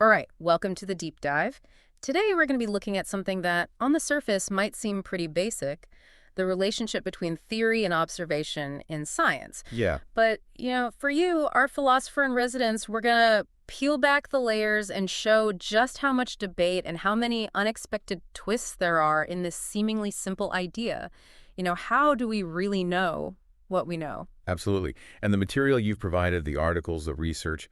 All right, welcome to the deep dive. Today we're going to be looking at something that, on the surface, might seem pretty basic, the relationship between theory and observation in science. Yeah, But, for you, our philosopher in residence, we're going to peel back the layers and show just how much debate and how many unexpected twists there are in this seemingly simple idea. How do we really know what we know? absolutely. And the material you've provided, the articles, the research,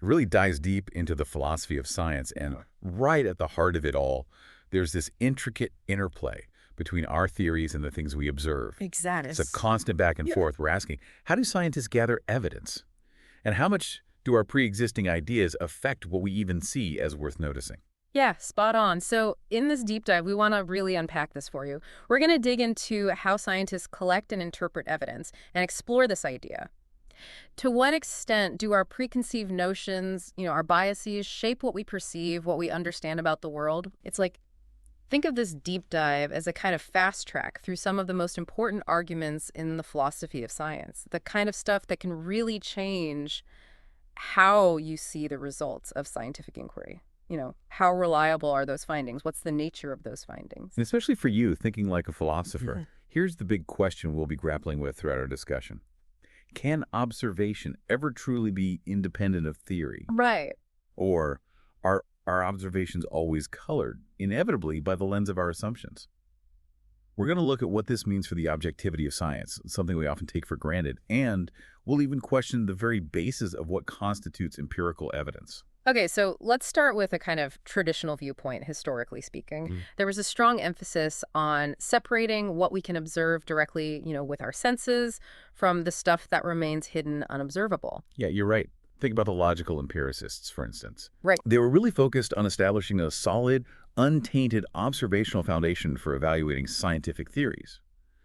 it really dives deep into the philosophy of science. And right at the heart of it all, there's this intricate interplay between our theories and the things we observe. Exactly. It's a constant back and forth. We're asking, how do scientists gather evidence? And how much do our pre-existing ideas affect what we even see as worth noticing? Yeah, spot on. So in this deep dive, we want to really unpack this for you. We're going to dig into how scientists collect and interpret evidence and explore this idea. To what extent do our preconceived notions, our biases, shape what we perceive, what we understand about the world? It's like, think of this deep dive as a kind of fast track through some of the most important arguments in the philosophy of science, the kind of stuff that can really change how you see the results of scientific inquiry. How reliable are those findings? What's the nature of those findings? And especially for you, thinking like a philosopher, here's the big question we'll be grappling with throughout our discussion. Can observation ever truly be independent of theory? Right. Or are our observations always colored, inevitably, by the lens of our assumptions? We're going to look at what this means for the objectivity of science, something we often take for granted, and we'll even question the very basis of what constitutes empirical evidence. Okay, so let's start with a kind of traditional viewpoint, historically speaking. There was a strong emphasis on separating what we can observe directly, with our senses from the stuff that remains hidden, unobservable. Yeah, you're right. Think about the logical empiricists, for instance. Right. They were really focused on establishing a solid, untainted observational foundation for evaluating scientific theories.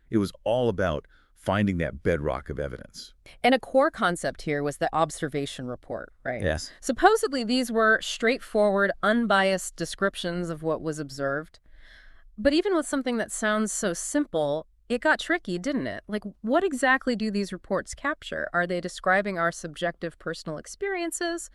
It was all about finding that bedrock of evidence. And a core concept here was the observation report, right? Yes. Supposedly, these were straightforward, unbiased descriptions of what was observed. But even with something that sounds so simple, it got tricky, didn't it? Like, what exactly do these reports capture? Are they describing our subjective personal experiences?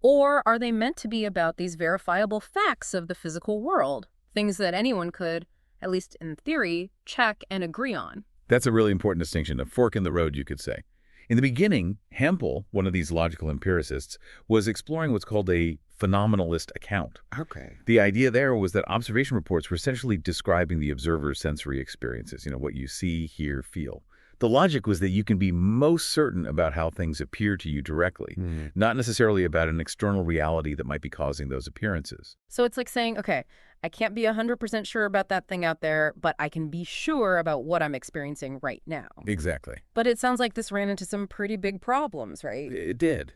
Or are they meant to be about these verifiable facts of the physical world? Things that anyone could, at least in theory, check and agree on. That's a really important distinction, a fork in the road, you could say. In the beginning, Hempel, one of these logical empiricists, was exploring what's called a phenomenalist account. Okay. The idea there was that observation reports were essentially describing the observer's sensory experiences, what you see, hear, feel. The logic was that you can be most certain about how things appear to you directly, not necessarily about an external reality that might be causing those appearances. So it's like saying, okay, I can't be 100% sure about that thing out there, but I can be sure about what I'm experiencing right now. Exactly. But it sounds like this ran into some pretty big problems, right? It did.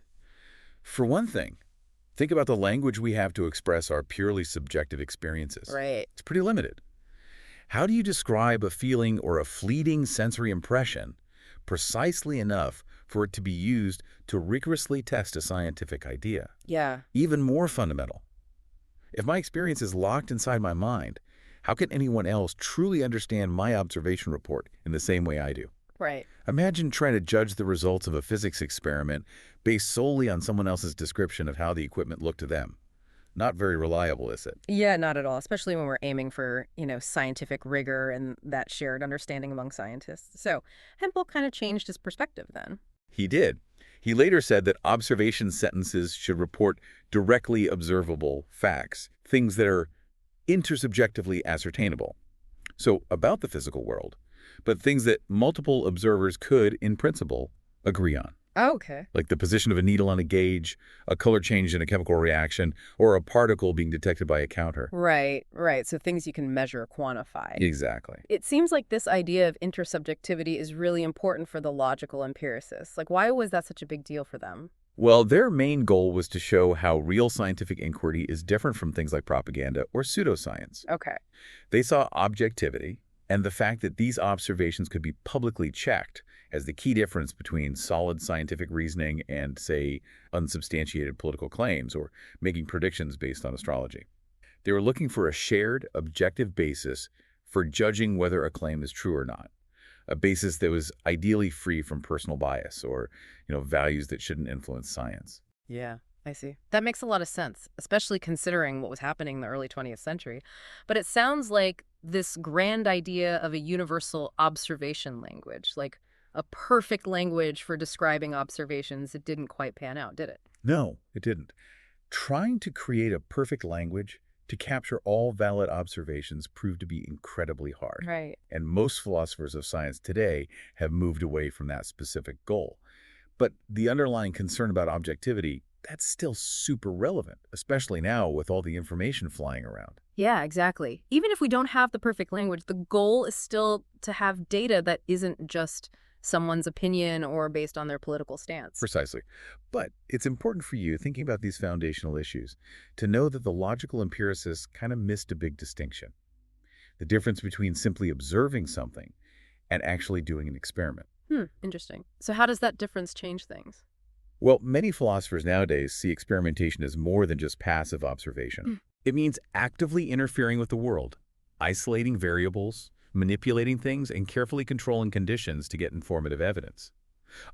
For one thing, think about the language we have to express our purely subjective experiences. Right. It's pretty limited. How do you describe a feeling or a fleeting sensory impression precisely enough for it to be used to rigorously test a scientific idea? Yeah. Even more fundamental. If my experience is locked inside my mind, how can anyone else truly understand my observation report in the same way I do? Right. Imagine trying to judge the results of a physics experiment based solely on someone else's description of how the equipment looked to them. Not very reliable, is it? Yeah, not at all, especially when we're aiming for, scientific rigor and that shared understanding among scientists. So Hempel kind of changed his perspective then. He did. He later said that observation sentences should report directly observable facts, things that are intersubjectively ascertainable. So about the physical world, but things that multiple observers could, in principle, agree on. Oh, okay. Like the position of a needle on a gauge, a color change in a chemical reaction, or a particle being detected by a counter. Right. So things you can measure, quantify. Exactly. It seems like this idea of intersubjectivity is really important for the logical empiricists. Like, why was that such a big deal for them? Well, their main goal was to show how real scientific inquiry is different from things like propaganda or pseudoscience. Okay. They saw objectivity and the fact that these observations could be publicly checked as the key difference between solid scientific reasoning and, say, unsubstantiated political claims or making predictions based on astrology. They were looking for a shared, objective basis for judging whether a claim is true or not, a basis that was ideally free from personal bias or, values that shouldn't influence science. Yeah. I see. That makes a lot of sense, especially considering what was happening in the early 20th century. But it sounds like this grand idea of a universal observation language, like a perfect language for describing observations, it didn't quite pan out, did it? No, it didn't. Trying to create a perfect language to capture all valid observations proved to be incredibly hard. Right. And most philosophers of science today have moved away from that specific goal. But the underlying concern about objectivity, that's still super relevant, especially now with all the information flying around. Yeah, exactly. Even if we don't have the perfect language, the goal is still to have data that isn't just someone's opinion or based on their political stance. Precisely. But it's important for you, thinking about these foundational issues, to know that the logical empiricists kind of missed a big distinction. The difference between simply observing something and actually doing an experiment. Interesting. So how does that difference change things? Well, many philosophers nowadays see experimentation as more than just passive observation. It means actively interfering with the world, isolating variables, manipulating things, and carefully controlling conditions to get informative evidence.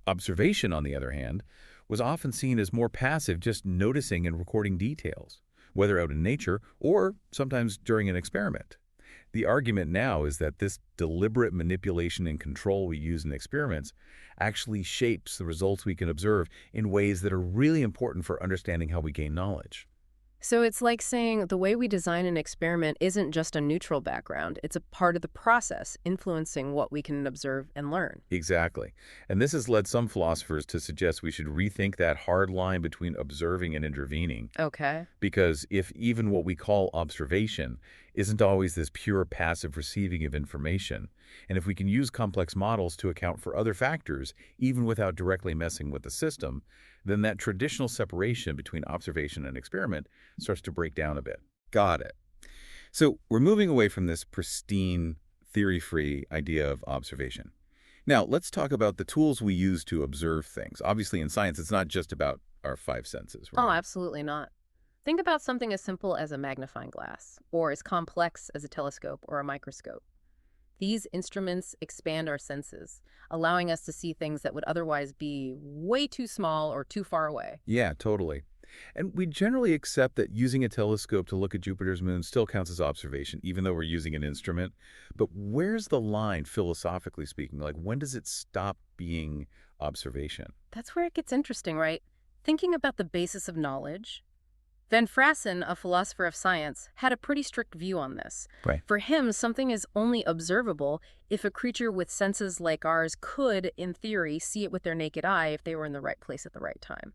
Observation, on the other hand, was often seen as more passive, just noticing and recording details, whether out in nature or sometimes during an experiment. The argument now is that this deliberate manipulation and control we use in experiments actually shapes the results we can observe in ways that are really important for understanding how we gain knowledge. So it's like saying the way we design an experiment isn't just a neutral background. It's a part of the process, influencing what we can observe and learn. Exactly. And this has led some philosophers to suggest we should rethink that hard line between observing and intervening. Okay. Because if even what we call observation isn't always this pure passive receiving of information, and if we can use complex models to account for other factors, even without directly messing with the system, then that traditional separation between observation and experiment starts to break down a bit. Got it. So we're moving away from this pristine, theory-free idea of observation. Now, let's talk about the tools we use to observe things. Obviously, in science, it's not just about our five senses, Oh, right? absolutely not. Think about something as simple as a magnifying glass, or as complex as a telescope or a microscope. These instruments expand our senses, allowing us to see things that would otherwise be way too small or too far away. Yeah, totally. And we generally accept that using a telescope to look at Jupiter's moon still counts as observation, even though we're using an instrument. But where's the line, philosophically speaking? Like, when does it stop being observation? That's where it gets interesting, right? Thinking about the basis of knowledge, Van Frassen, a philosopher of science, had a pretty strict view on this. Right. For him, something is only observable if a creature with senses like ours could, in theory, see it with their naked eye if they were in the right place at the right time.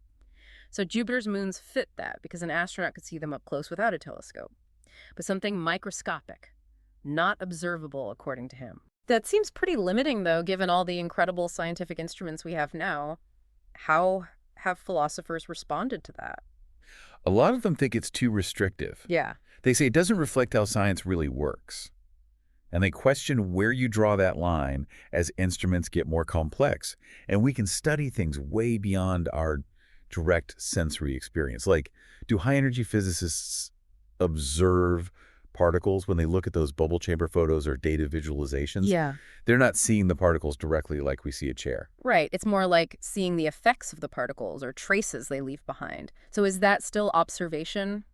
So Jupiter's moons fit that because an astronaut could see them up close without a telescope. But something microscopic, not observable, according to him. That seems pretty limiting, though, given all the incredible scientific instruments we have now. How have philosophers responded to that? A lot of them think it's too restrictive. Yeah. They say it doesn't reflect how science really works. And they question where you draw that line as instruments get more complex. And we can study things way beyond our direct sensory experience. Like, do high-energy physicists observe particles when they look at those bubble chamber photos or data visualizations? Yeah. They're not seeing the particles directly like we see a chair. Right. It's more like seeing the effects of the particles or traces they leave behind. So is that still observation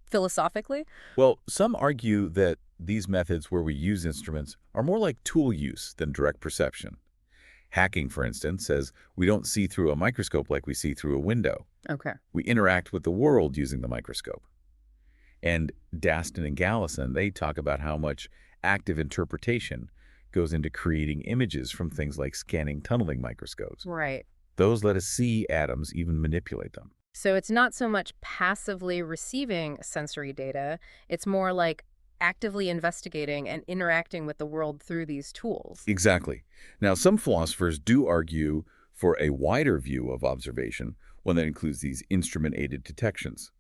philosophically? Well, some argue that these methods where we use instruments are more like tool use than direct perception. Hacking, for instance, says we don't see through a microscope like we see through a window. Okay. We interact with the world using the microscope. And Daston and Gallison, they talk about how much active interpretation goes into creating images from things like scanning tunneling microscopes. Right. Those let us see atoms, even manipulate them. So it's not so much passively receiving sensory data, it's more like actively investigating and interacting with the world through these tools. Exactly. Now, some philosophers do argue for a wider view of observation, one that includes these instrument-aided detections.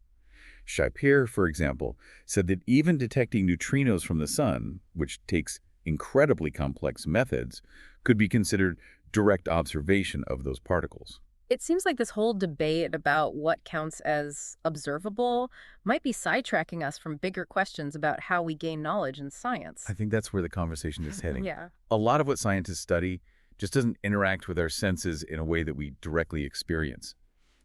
Shapiro, for example, said that even detecting neutrinos from the sun, which takes incredibly complex methods, could be considered direct observation of those particles. It seems like this whole debate about what counts as observable might be sidetracking us from bigger questions about how we gain knowledge in science. I think that's where the conversation is heading. Yeah. A lot of what scientists study just doesn't interact with our senses in a way that we directly experience.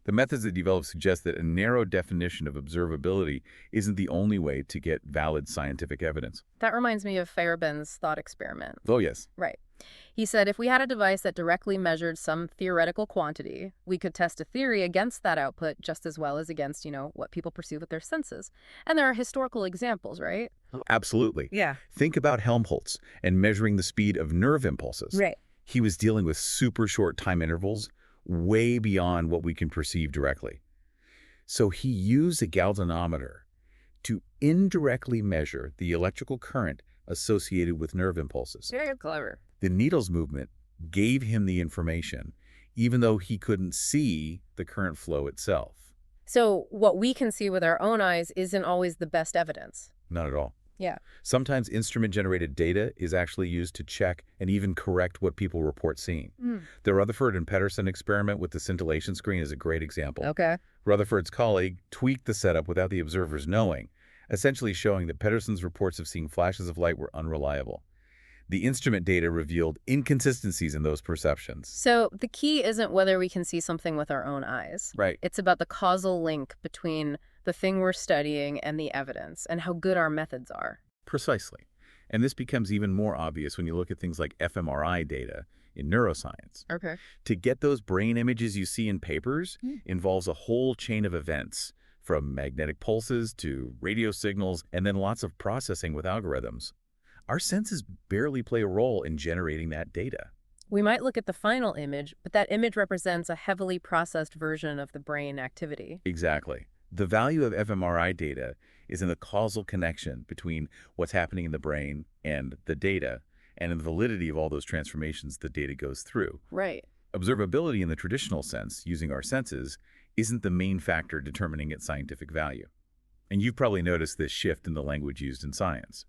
The methods that develop suggest that a narrow definition of observability isn't the only way to get valid scientific evidence. That reminds me of Feyerabend's thought experiment. Oh, yes. Right. He said if we had a device that directly measured some theoretical quantity, we could test a theory against that output just as well as against, what people perceive with their senses. And there are historical examples, right? Absolutely. Yeah. Think about Helmholtz and measuring the speed of nerve impulses. Right. He was dealing with super short time intervals, way beyond what we can perceive directly. So he used a galvanometer to indirectly measure the electrical current associated with nerve impulses. Very clever. The needle's movement gave him the information, even though he couldn't see the current flow itself. So what we can see with our own eyes isn't always the best evidence. Not at all. Yeah. Sometimes instrument-generated data is actually used to check and even correct what people report seeing. The Rutherford and Pedersen experiment with the scintillation screen is a great example. Okay. Rutherford's colleague tweaked the setup without the observers knowing, essentially showing that Pedersen's reports of seeing flashes of light were unreliable. The instrument data revealed inconsistencies in those perceptions. So the key isn't whether we can see something with our own eyes. Right. It's about the causal link between the thing we're studying and the evidence and how good our methods are. Precisely. And this becomes even more obvious when you look at things like fMRI data in neuroscience. Okay. To get those brain images you see in papers involves a whole chain of events, from magnetic pulses to radio signals, and then lots of processing with algorithms. Our senses barely play a role in generating that data. We might look at the final image, but that image represents a heavily processed version of the brain activity. Exactly. The value of fMRI data is in the causal connection between what's happening in the brain and the data, and in the validity of all those transformations the data goes through. Right. Observability in the traditional sense, using our senses, isn't the main factor determining its scientific value. And you've probably noticed this shift in the language used in science,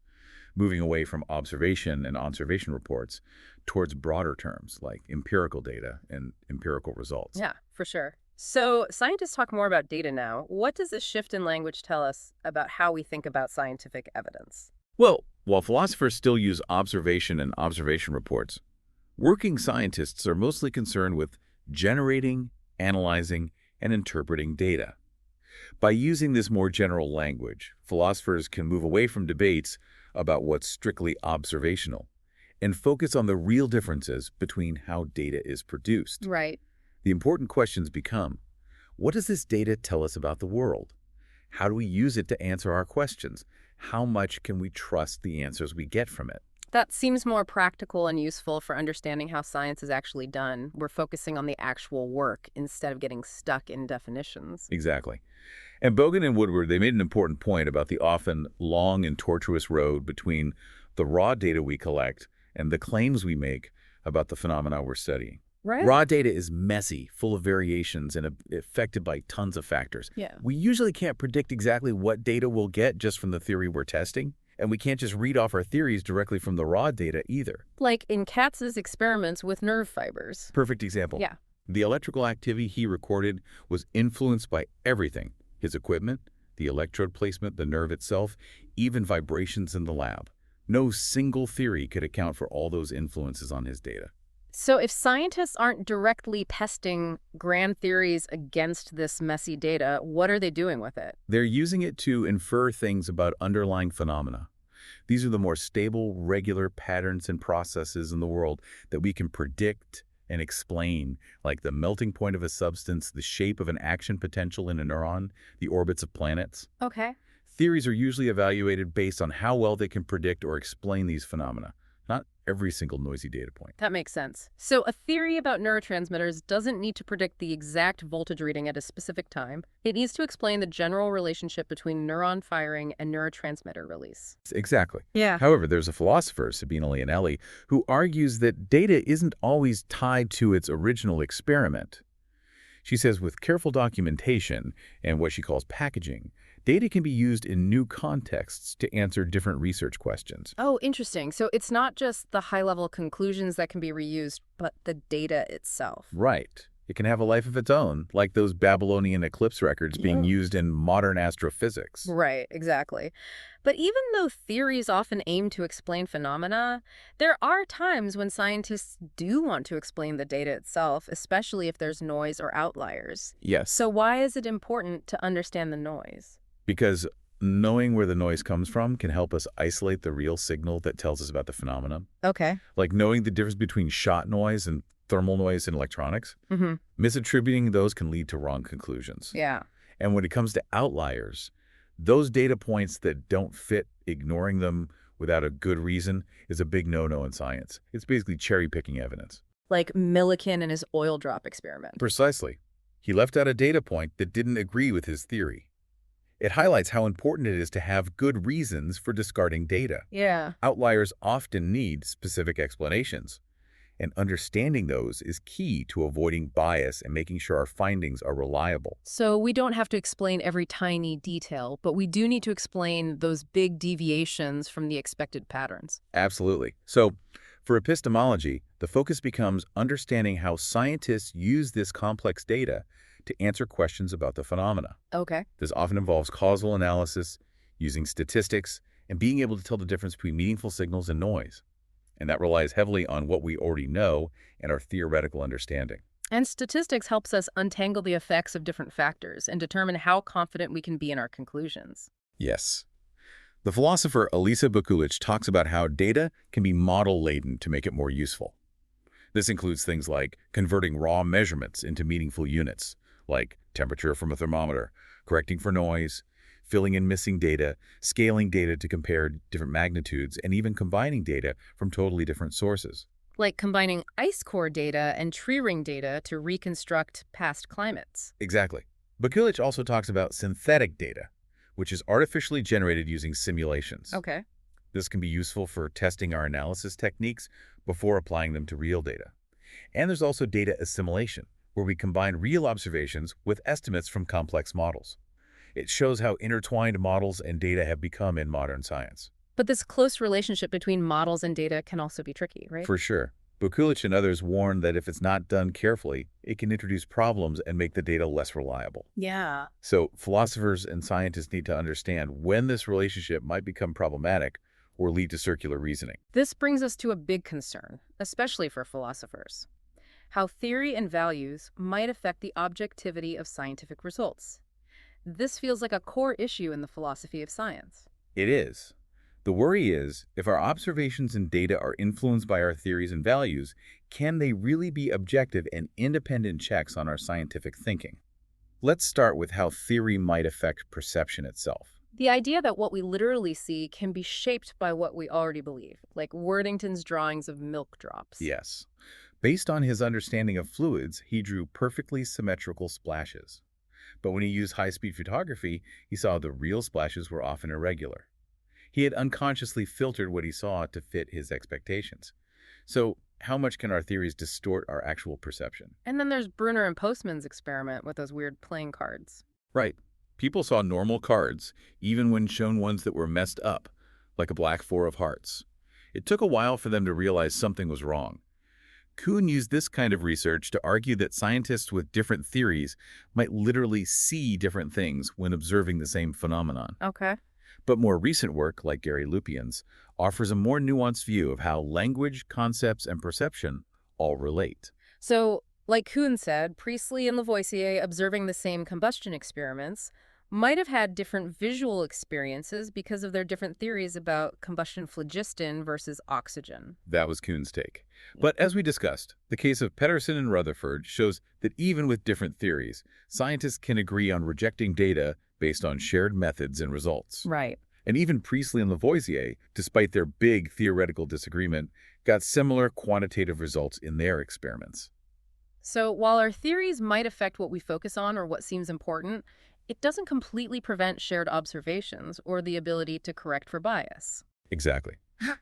moving away from observation and observation reports towards broader terms like empirical data and empirical results. Yeah, for sure. So scientists talk more about data now. What does this shift in language tell us about how we think about scientific evidence? Well, while philosophers still use observation and observation reports, working scientists are mostly concerned with generating, analyzing, and interpreting data. By using this more general language, philosophers can move away from debates about what's strictly observational and focus on the real differences between how data is produced. Right. The important questions become, what does this data tell us about the world? How do we use it to answer our questions? How much can we trust the answers we get from it? That seems more practical and useful for understanding how science is actually done. We're focusing on the actual work instead of getting stuck in definitions. Exactly. And Bogan and Woodward, they made an important point about the often long and tortuous road between the raw data we collect and the claims we make about the phenomena we're studying. Right. Raw data is messy, full of variations, and affected by tons of factors. Yeah. We usually can't predict exactly what data we'll get just from the theory we're testing. And we can't just read off our theories directly from the raw data either. Like in Katz's experiments with nerve fibers. Perfect example. Yeah. The electrical activity he recorded was influenced by everything: his equipment, the electrode placement, the nerve itself, even vibrations in the lab. No single theory could account for all those influences on his data. So if scientists aren't directly testing grand theories against this messy data, what are they doing with it? They're using it to infer things about underlying phenomena. These are the more stable, regular patterns and processes in the world that we can predict and explain, like the melting point of a substance, the shape of an action potential in a neuron, the orbits of planets. Okay. Theories are usually evaluated based on how well they can predict or explain these phenomena, not every single noisy data point. That makes sense. So a theory about neurotransmitters doesn't need to predict the exact voltage reading at a specific time. It needs to explain the general relationship between neuron firing and neurotransmitter release. Exactly. Yeah. However, there's a philosopher, Sabina Leonelli, who argues that data isn't always tied to its original experiment. She says with careful documentation and what she calls packaging, data can be used in new contexts to answer different research questions. Oh, interesting. So it's not just the high-level conclusions that can be reused, but the data itself. Right. It can have a life of its own, like those Babylonian eclipse records being Yeah. used in modern astrophysics. Right, exactly. But even though theories often aim to explain phenomena, there are times when scientists do want to explain the data itself, especially if there's noise or outliers. Yes. So why is it important to understand the noise? Because knowing where the noise comes from can help us isolate the real signal that tells us about the phenomenon. Okay. Like knowing the difference between shot noise and thermal noise in electronics, Mm-hmm. misattributing those can lead to wrong conclusions. Yeah. And when it comes to outliers, those data points that don't fit, ignoring them without a good reason is a big no-no in science. It's basically cherry-picking evidence. Like Millikan and his oil drop experiment. Precisely. He left out a data point that didn't agree with his theory. It highlights how important it is to have good reasons for discarding data. Yeah. Outliers often need specific explanations, and understanding those is key to avoiding bias and making sure our findings are reliable. So we don't have to explain every tiny detail, but we do need to explain those big deviations from the expected patterns. Absolutely. So, for epistemology, the focus becomes understanding how scientists use this complex data to answer questions about the phenomena. Okay. This often involves causal analysis, using statistics, and being able to tell the difference between meaningful signals and noise. And that relies heavily on what we already know and our theoretical understanding. And statistics helps us untangle the effects of different factors and determine how confident we can be in our conclusions. Yes. The philosopher Elisa Bukulich talks about how data can be model-laden to make it more useful. This includes things like converting raw measurements into meaningful units, like temperature from a thermometer, correcting for noise, filling in missing data, scaling data to compare different magnitudes, and even combining data from totally different sources. Like combining ice core data and tree ring data to reconstruct past climates. Exactly. Bukulich also talks about synthetic data, which is artificially generated using simulations. Okay. This can be useful for testing our analysis techniques before applying them to real data. And there's also data assimilation, where we combine real observations with estimates from complex models. It shows how intertwined models and data have become in modern science. But this close relationship between models and data can also be tricky, right? For sure. Bukulich and others warn that if it's not done carefully, it can introduce problems and make the data less reliable. Yeah. So philosophers and scientists need to understand when this relationship might become problematic or lead to circular reasoning. This brings us to a big concern, especially for philosophers. How theory and values might affect the objectivity of scientific results. This feels like a core issue in the philosophy of science. It is. The worry is, if our observations and data are influenced by our theories and values, can they really be objective and independent checks on our scientific thinking? Let's start with how theory might affect perception itself. The idea that what we literally see can be shaped by what we already believe, like Worthington's drawings of milk drops. Yes. Based on his understanding of fluids, he drew perfectly symmetrical splashes. But when he used high-speed photography, he saw the real splashes were often irregular. He had unconsciously filtered what he saw to fit his expectations. So, how much can our theories distort our actual perception? And then there's Brunner and Postman's experiment with those weird playing cards. Right. People saw normal cards, even when shown ones that were messed up, like a black four of hearts. It took a while for them to realize something was wrong. Kuhn used this kind of research to argue that scientists with different theories might literally see different things when observing the same phenomenon. Okay. But more recent work, like Gary Lupien's, offers a more nuanced view of how language, concepts, and perception all relate. So, like Kuhn said, Priestley and Lavoisier observing the same combustion experiments might have had different visual experiences because of their different theories about combustion phlogiston versus oxygen. That was Kuhn's take. But as we discussed, the case of Pedersen and Rutherford shows that even with different theories, scientists can agree on rejecting data based on shared methods and results. Right. And even Priestley and Lavoisier, despite their big theoretical disagreement, got similar quantitative results in their experiments. So, while our theories might affect what we focus on or what seems important, it doesn't completely prevent shared observations or the ability to correct for bias. Exactly.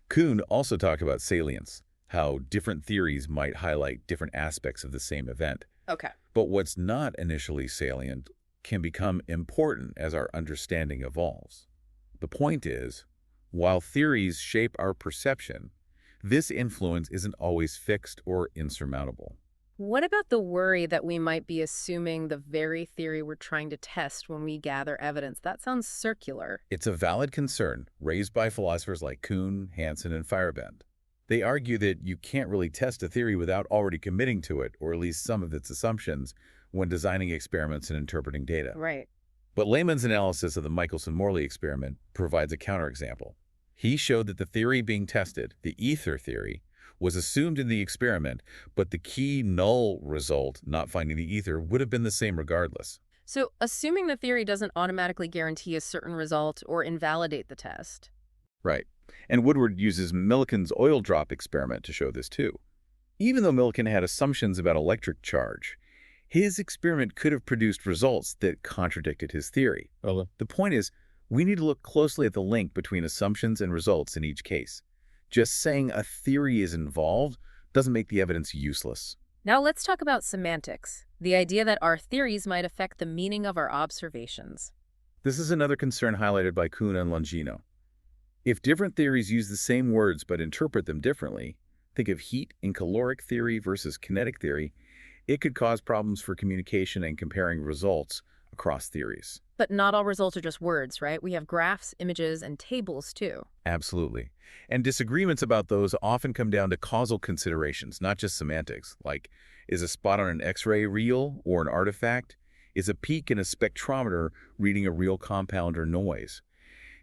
Kuhn also talked about salience, how different theories might highlight different aspects of the same event. Okay. But what's not initially salient can become important as our understanding evolves. The point is, while theories shape our perception, this influence isn't always fixed or insurmountable. What about the worry that we might be assuming the very theory we're trying to test when we gather evidence? That sounds circular. It's a valid concern raised by philosophers like Kuhn, Hansen, and Feyerabend. They argue that you can't really test a theory without already committing to it, or at least some of its assumptions, when designing experiments and interpreting data. Right. But Lehman's analysis of the Michelson-Morley experiment provides a counterexample. He showed that the theory being tested, the ether theory, was assumed in the experiment, but the key null result, not finding the ether, would have been the same regardless. So, assuming the theory doesn't automatically guarantee a certain result or invalidate the test. Right. And Woodward uses Millikan's oil drop experiment to show this too. Even though Millikan had assumptions about electric charge, his experiment could have produced results that contradicted his theory. The point is, we need to look closely at the link between assumptions and results in each case. Just saying a theory is involved doesn't make the evidence useless. Now let's talk about semantics, the idea that our theories might affect the meaning of our observations. This is another concern highlighted by Kuhn and Longino. If different theories use the same words but interpret them differently, think of heat in caloric theory versus kinetic theory, it could cause problems for communication and comparing results across theories. But not all results are just words, right? We have graphs, images, and tables too. Absolutely. And disagreements about those often come down to causal considerations, not just semantics, like is a spot on an X-ray real or an artifact? Is a peak in a spectrometer reading a real compound or noise?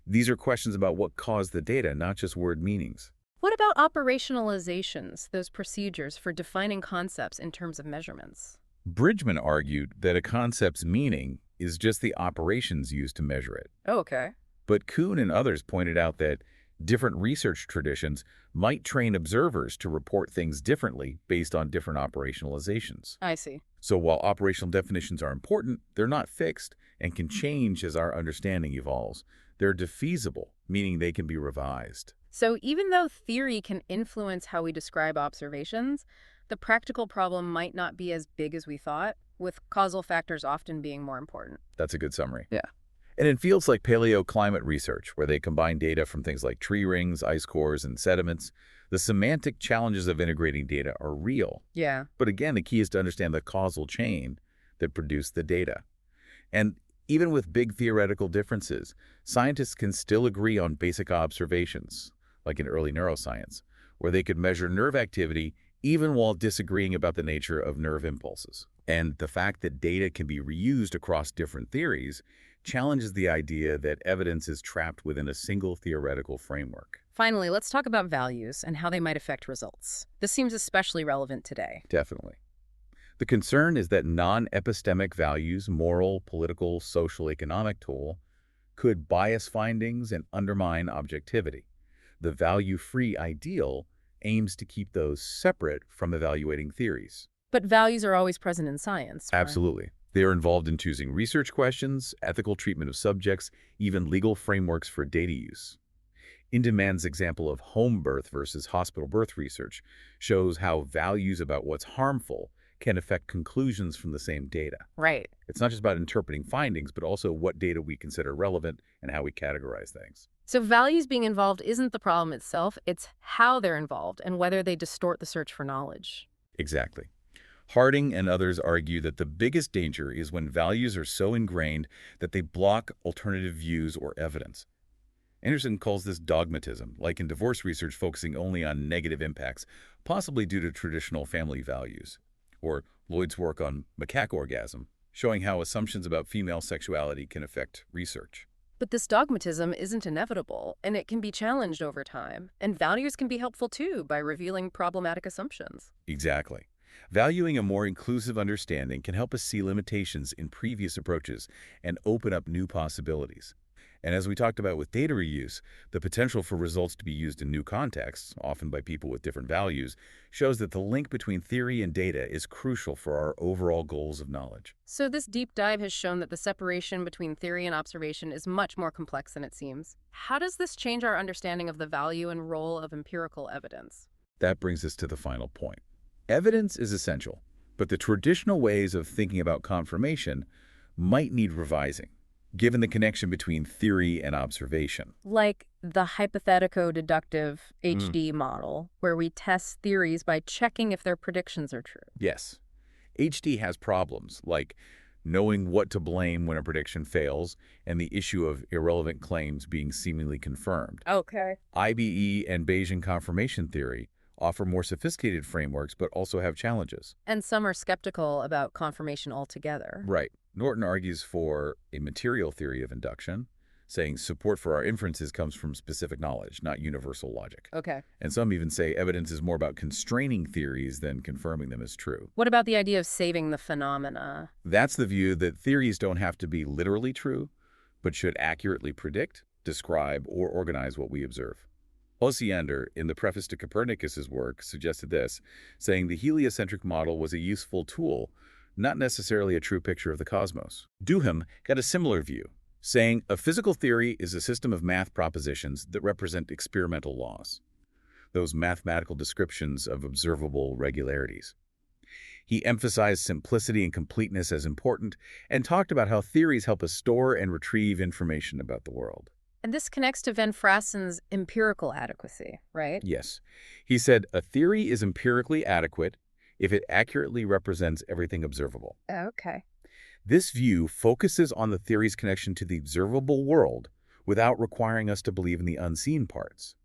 These are questions about what caused the data, not just word meanings. What about operationalizations, those procedures for defining concepts in terms of measurements? Bridgman argued that a concept's meaning is just the operations used to measure it. Oh, okay. But Kuhn and others pointed out that different research traditions might train observers to report things differently based on different operationalizations. I see. So while operational definitions are important, they're not fixed and can change as our understanding evolves. They're defeasible, meaning they can be revised. So even though theory can influence how we describe observations, the practical problem might not be as big as we thought, with causal factors often being more important. That's a good summary. Yeah. And in fields like paleoclimate research, where they combine data from things like tree rings, ice cores, and sediments, the semantic challenges of integrating data are real. Yeah. But again, the key is to understand the causal chain that produced the data. And even with big theoretical differences, scientists can still agree on basic observations, like in early neuroscience, where they could measure nerve activity even while disagreeing about the nature of nerve impulses. And the fact that data can be reused across different theories challenges the idea that evidence is trapped within a single theoretical framework. Finally, let's talk about values and how they might affect results. This seems especially relevant today. Definitely. The concern is that non-epistemic values, moral, political, social, economic tool, could bias findings and undermine objectivity. The value-free ideal aims to keep those separate from evaluating theories. But values are always present in science. Right? Absolutely. They are involved in choosing research questions, ethical treatment of subjects, even legal frameworks for data use. Indemann's example of home birth versus hospital birth research shows how values about what's harmful can affect conclusions from the same data. Right. It's not just about interpreting findings, but also what data we consider relevant and how we categorize things. So values being involved isn't the problem itself, it's how they're involved and whether they distort the search for knowledge. Exactly. Harding and others argue that the biggest danger is when values are so ingrained that they block alternative views or evidence. Anderson calls this dogmatism, like in divorce research focusing only on negative impacts, possibly due to traditional family values. Or Lloyd's work on macaque orgasm, showing how assumptions about female sexuality can affect research. But this dogmatism isn't inevitable, and it can be challenged over time. And values can be helpful too by revealing problematic assumptions. Exactly. Valuing a more inclusive understanding can help us see limitations in previous approaches and open up new possibilities. And as we talked about with data reuse, the potential for results to be used in new contexts, often by people with different values, shows that the link between theory and data is crucial for our overall goals of knowledge. So this deep dive has shown that the separation between theory and observation is much more complex than it seems. How does this change our understanding of the value and role of empirical evidence? That brings us to the final point. Evidence is essential, but the traditional ways of thinking about confirmation might need revising, given the connection between theory and observation. Like the hypothetico-deductive HD model, where we test theories by checking if their predictions are true. Yes, HD has problems like knowing what to blame when a prediction fails and the issue of irrelevant claims being seemingly confirmed. Okay. IBE and Bayesian confirmation theory offer more sophisticated frameworks but also have challenges. And some are skeptical about confirmation altogether. Right. Norton argues for a material theory of induction, saying support for our inferences comes from specific knowledge, not universal logic. Okay. And some even say evidence is more about constraining theories than confirming them as true. What about the idea of saving the phenomena? That's the view that theories don't have to be literally true, but should accurately predict, describe, or organize what we observe. Osiander, in the preface to Copernicus's work, suggested this, saying the heliocentric model was a useful tool, not necessarily a true picture of the cosmos. Duhem got a similar view, saying a physical theory is a system of math propositions that represent experimental laws, those mathematical descriptions of observable regularities. He emphasized simplicity and completeness as important and talked about how theories help us store and retrieve information about the world. And this connects to Van Frassen's empirical adequacy, right? Yes. He said, a theory is empirically adequate if it accurately represents everything observable. Okay. This view focuses on the theory's connection to the observable world without requiring us to believe in the unseen parts.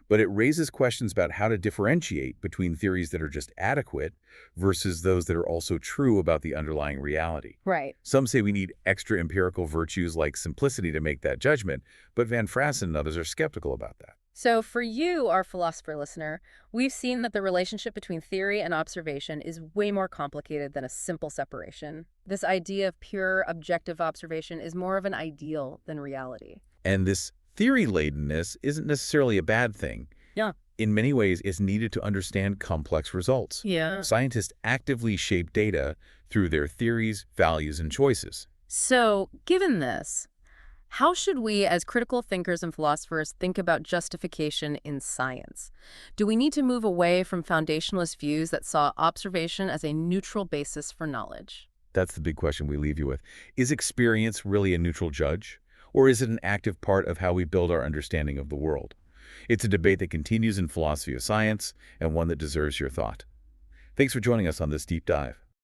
But it raises questions about how to differentiate between theories that are just adequate versus those that are also true about the underlying reality. Right. Some say we need extra empirical virtues like simplicity to make that judgment, but Van Frassen and others are skeptical about that. So for you, our philosopher listener, we've seen that the relationship between theory and observation is way more complicated than a simple separation. This idea of pure objective observation is more of an ideal than reality. And this theory-ladenness isn't necessarily a bad thing. Yeah. In many ways, it's needed to understand complex results. Yeah. Scientists actively shape data through their theories, values, and choices. So given this, how should we, as critical thinkers and philosophers, think about justification in science? Do we need to move away from foundationalist views that saw observation as a neutral basis for knowledge? That's the big question we leave you with. Is experience really a neutral judge? Or is it an active part of how we build our understanding of the world? It's a debate that continues in philosophy of science and one that deserves your thought. Thanks for joining us on this deep dive.